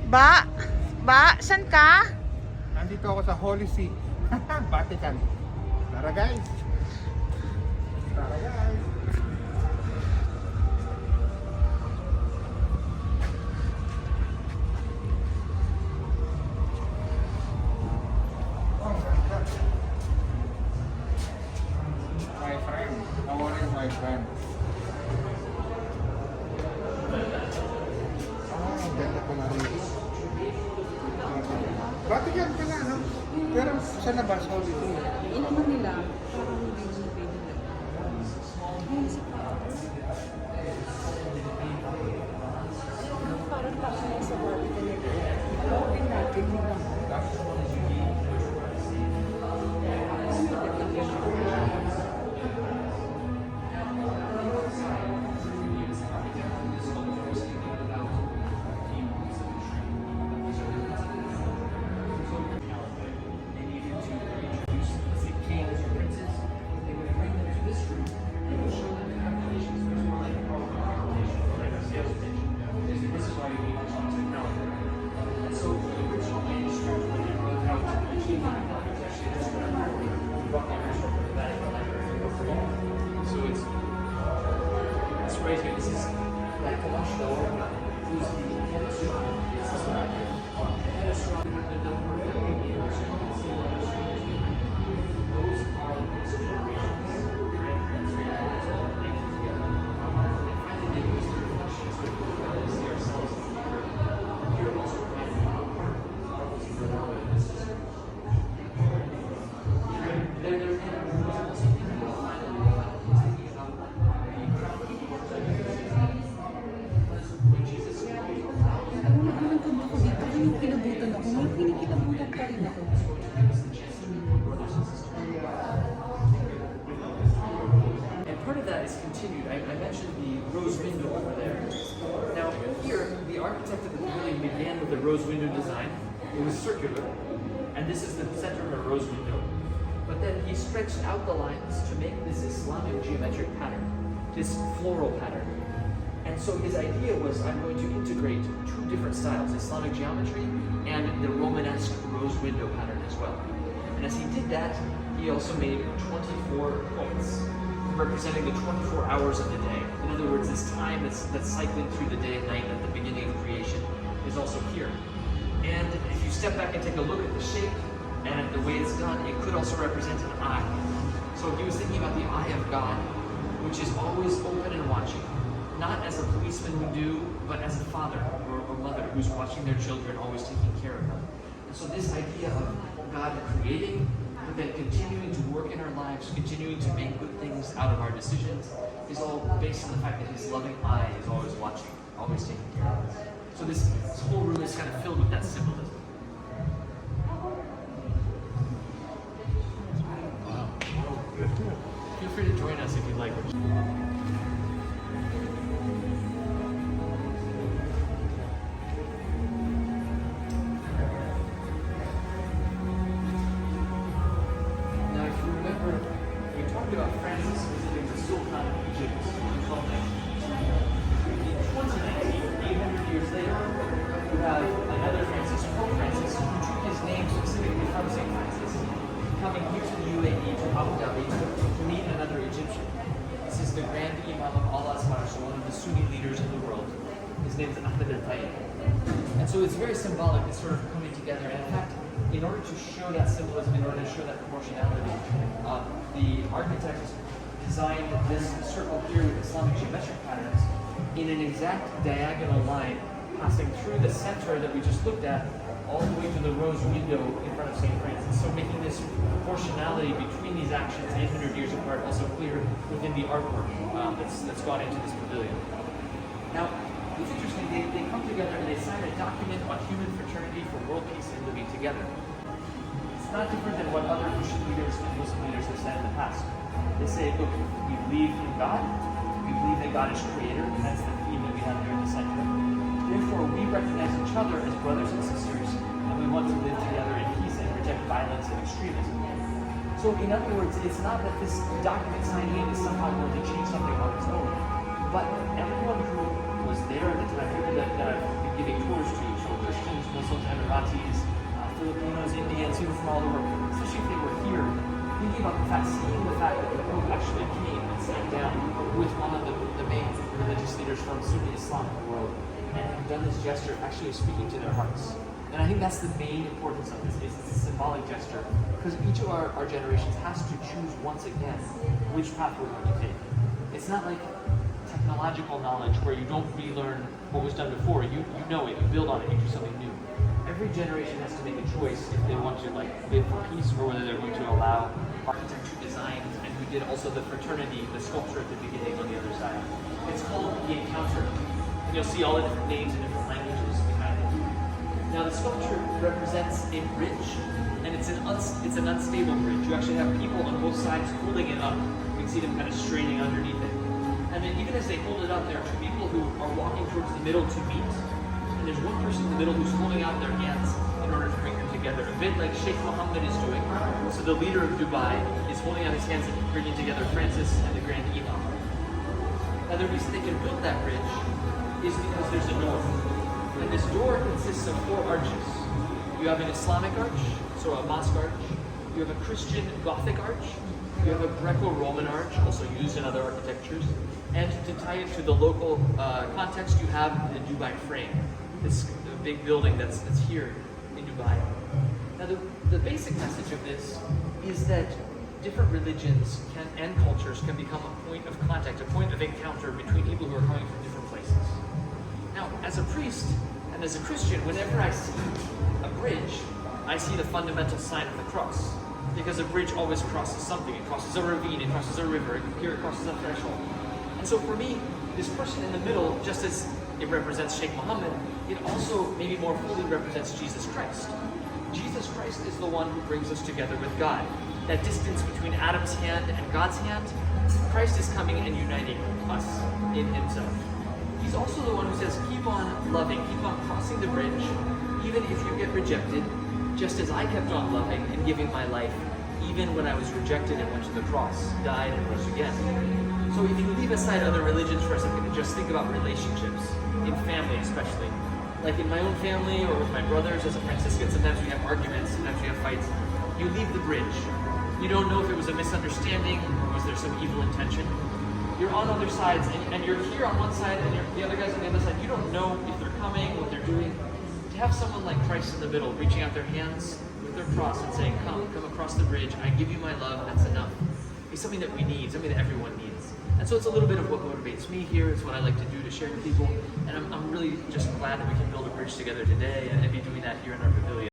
Ba? Saan ka? Nandito ako sa Holy See, Vatican. Tara guys! Tara guys! My friend, how are you, my friend? Ang ganda ko na rin. Vatican ka na, no? Pero sa labas, Holy See. Ina Manila, parang hindi mo pwede na. Ayun sa parang tapos na sa Vatican. Open natin nila. So it's right here. This is like a much lower. Who's And part of that is continued. I mentioned the rose window over there. Now here, the architect of the pavilion began with a rose window design. It was circular, and this is the center of a rose window. But then he stretched out the lines to make this Islamic geometric pattern, this floral pattern. And so his idea was, I'm going to integrate two different styles, Islamic geometry and the Romanesque rose window pattern as well. And as he did that, he also made 24 points, representing the 24 hours of the day. In other words, this time that's cycling through the day and night at the beginning of creation is also here. And if you step back and take a look at the shape and at the way it's done, it could also represent an eye. So he was thinking about the eye of God, which is always open and watching. Not as a policeman would do, but as a father or mother who's watching their children, always taking care of them. And so this idea of God creating, but then continuing to work in our lives, continuing to make good things out of our decisions, is all based on the fact that his loving eye is always watching, always taking care of us. So this whole room is kind of filled with that symbolism. Wow. Feel free to join us if you'd like. About Francis visiting the Sultan of Egypt in 1219. In 2019, 800 years later, you have another Francis, Pope Francis, who took his name specifically from St. Francis, coming here to the UAE to Abu Dhabi to meet another Egyptian. This is the Grand Imam of Allah's Marsh, one of the Sunni leaders in the world. His name is Ahmed al-Tayyib. And so it's very symbolic, it's sort of coming together. And in fact, in order to show that symbolism, in order to show that proportionality, the architect designed this circle here with Islamic geometric patterns in an exact diagonal line passing through the center that we just looked at all the way to the rose window in front of St. Francis. So making this proportionality between these actions 800 years apart also clear within the artwork that's gone into this pavilion. Now, it's interesting, they come together and they sign a document on human fraternity for world peace and living together. It's not different than what other Christian leaders and Muslim leaders have said in the past. They say, look, we believe in God, we believe that God is creator, and that's the theme that we have here in the center. Therefore, we recognize each other as brothers and sisters, and we want to live together in peace and reject violence and extremism. So in other words, it's not that this document signing is somehow going to change something on its own, but everyone who was there at the time, people that I've been giving tours to, so Christians, Gujaratis, Filipinos, Indians, people from all over, especially if they were here, thinking about the fact, seeing the fact that the Pope actually came and sat down with one of the main religious leaders from Sunni Islam in the world and done this gesture of actually speaking to their hearts. And I think that's the main importance of this, is it's a symbolic gesture, because each of our generations has to choose once again which path we're going to take. It's not like technological knowledge where you don't relearn what was done before. You know it, you build on it, you do something new. Every generation has to make a choice if they want to live for peace or whether they're going to allow architect who designed and who did also the fraternity, the sculpture at the beginning on the other side. It's called The Encounter. And you'll see all the different names and different languages behind it. Now the sculpture represents a bridge, and it's an unstable bridge. You actually have people on both sides holding it up. You can see them kind of straining underneath it. And then even as they hold it up, there are two people who are walking towards the middle to meet. And there's one person in the middle who's holding out their hands in order to bring them together, a bit like Sheikh Mohammed is doing. So the leader of Dubai is holding out his hands and bringing together Francis and the Grand Imam. Now the reason they can build that bridge is because there's a door. And this door consists of 4 arches. You have an Islamic arch, so a mosque arch. You have a Christian Gothic arch. You have a Greco-Roman arch, also used in other architectures. And to tie it to the local context, you have the Dubai frame, this big building that's here in Dubai. Now the basic message of this is that different religions and cultures can become a point of contact, a point of encounter between people who are coming from different places. Now, as a priest and as a Christian, whenever I see a bridge, I see the fundamental sign of the cross. Because a bridge always crosses something. It crosses a ravine, it crosses a river, here it crosses a threshold. And so for me, this person in the middle, just as it represents Sheikh Mohammed, it also maybe more fully represents Jesus Christ. Jesus Christ is the one who brings us together with God. That distance between Adam's hand and God's hand, Christ is coming and uniting us in himself. He's also the one who says, keep on loving, keep on crossing the bridge, even if you get rejected, just as I kept on loving and giving my life, even when I was rejected and went to the cross, died and rose again. So if you leave aside other religions for a second and just think about relationships, in family especially, like in my own family or with my brothers as a Franciscan, sometimes we have arguments, sometimes we have fights. You leave the bridge. You don't know if it was a misunderstanding or was there some evil intention. You're on other sides and you're here on one side and the other guy's on the other side. You don't know if they're coming, what they're doing. To have someone like Christ in the middle, reaching out their hands with their cross and saying, come across the bridge, I give you my love, that's enough. It's something that we need, something that everyone needs. And so it's a little bit of what motivates me here. It's what I like to do to share with people. And I'm really just glad that we can build a bridge together today and be doing that here in our pavilion.